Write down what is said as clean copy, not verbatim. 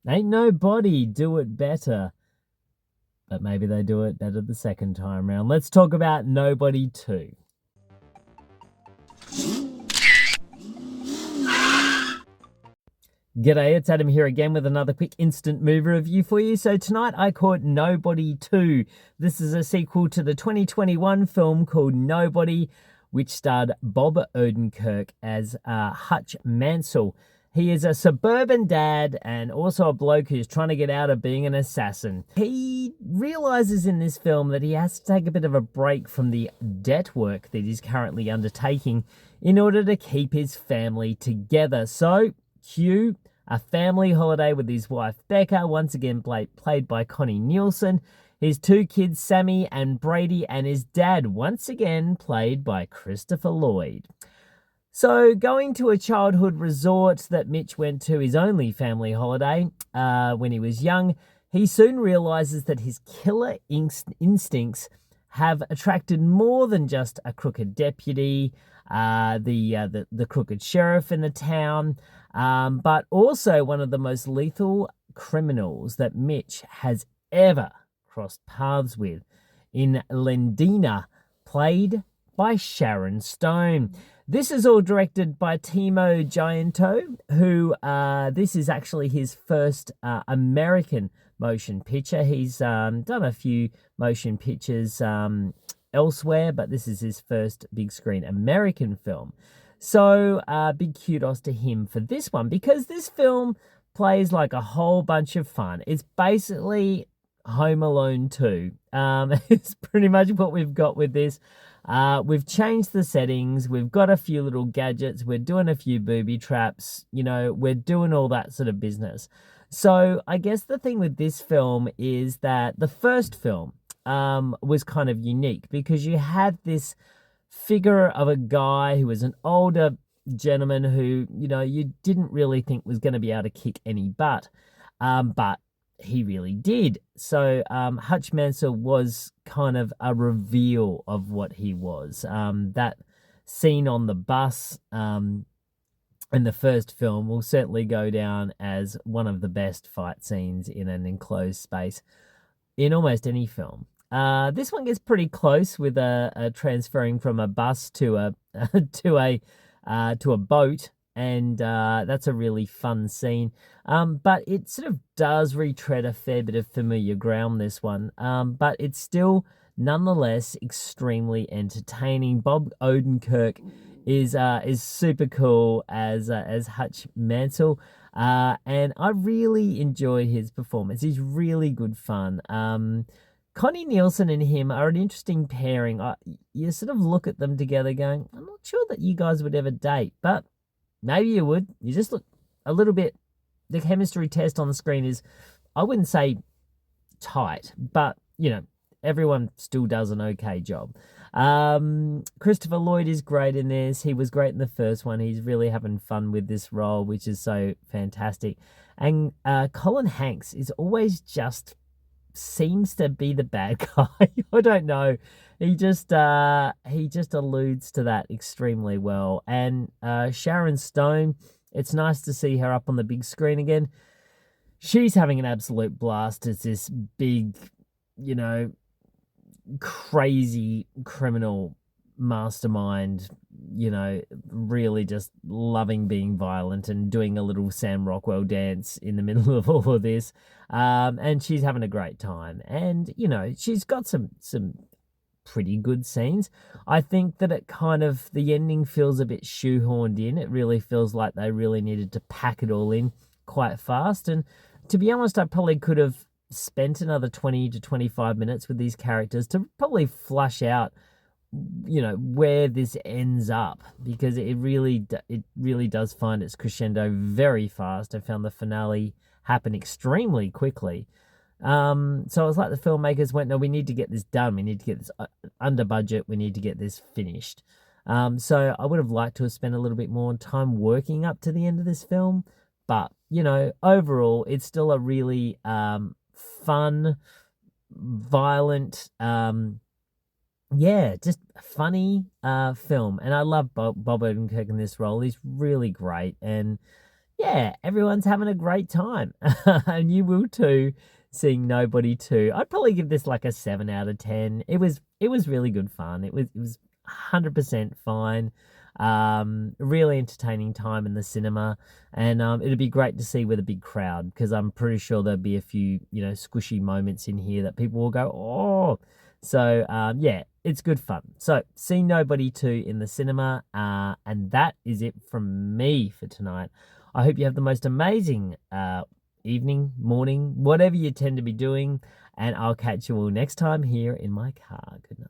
Ain't nobody do it better. But maybe they do it better the second time round. Let's talk about Nobody 2. G'day, it's Adam here again with another quick instant movie review for you. So tonight I caught Nobody 2. This is a sequel to the 2021 film called Nobody, which starred Bob Odenkirk as Hutch Mansell. He is a suburban dad and also a bloke who's trying to get out of being an assassin. He realizes in this film that he has to take a bit of a break from the debt work that he's currently undertaking in order to keep his family together. So, cue a family holiday with his wife Becca, once again played by Connie Nielsen, his two kids Sammy and Brady, and his dad, once again played by Christopher Lloyd. So, going to a childhood resort that Mitch went to, his only family holiday when he was young, he soon realizes that his killer instincts have attracted more than just a crooked deputy, the crooked sheriff in the town, but also one of the most lethal criminals that Mitch has ever crossed paths with, in Lendina, played by Sharon Stone. This is all directed by Timo Gianto, who this is actually his first American motion picture. He's done a few motion pictures elsewhere, but this is his first big screen American film. So big kudos to him for this one, because this film plays like a whole bunch of fun. It's basically Home Alone 2. It's pretty much what we've got with this. We've changed the settings. We've got a few little gadgets. We're doing a few booby traps. We're doing all that sort of business. So I guess the thing with this film is that the first film was kind of unique, because you had this figure of a guy who was an older gentleman who, you didn't really think was going to be able to kick any butt. But he really did. So Hutch Mansell was kind of a reveal of what he was. That scene on the bus in the first film will certainly go down as one of the best fight scenes in an enclosed space in almost any film. This one gets pretty close with a transferring from a bus to a to a boat, and that's a really fun scene. But it sort of does retread a fair bit of familiar ground, this one. But it's still nonetheless extremely entertaining. Bob Odenkirk is super cool as Hutch Mansell. And I really enjoyed his performance. He's really good fun. Connie Nielsen and him are an interesting pairing. You sort of look at them together going, I'm not sure that you guys would ever date, but maybe you would. You just look a little bit, the chemistry test on the screen is, I wouldn't say tight, but, everyone still does an okay job. Christopher Lloyd is great in this. He was great in the first one. He's really having fun with this role, which is so fantastic. And Colin Hanks is always just seems to be the bad guy. I don't know. He just alludes to that extremely well. And Sharon Stone, it's nice to see her up on the big screen again. She's having an absolute blast as this big, crazy criminal mastermind, really just loving being violent and doing a little Sam Rockwell dance in the middle of all of this. And she's having a great time. And, she's got some pretty good scenes. I think that it kind of, the ending feels a bit shoehorned in. It really feels like they really needed to pack it all in quite fast. And to be honest, I probably could have spent another 20 to 25 minutes with these characters to probably flush out where this ends up, because it really does find its crescendo very fast. I found the finale happen extremely quickly. So it was like the filmmakers went, no, we need to get this done. We need to get this under budget. We need to get this finished. So I would have liked to have spent a little bit more time working up to the end of this film. But, overall, it's still a really fun, violent, just funny film. And I love Bob Odenkirk in this role. He's really great. And yeah, everyone's having a great time. And you will too, seeing Nobody 2. I'd probably give this like a 7 out of 10. It was really good fun. It was 100% fine. Really entertaining time in the cinema, and it'd be great to see with a big crowd, because I'm pretty sure there'll be a few, squishy moments in here that people will go, oh. So yeah, it's good fun. So see Nobody 2 in the cinema, and that is it from me for tonight. I hope you have the most amazing evening, morning, whatever you tend to be doing, and I'll catch you all next time here in my car. Good night.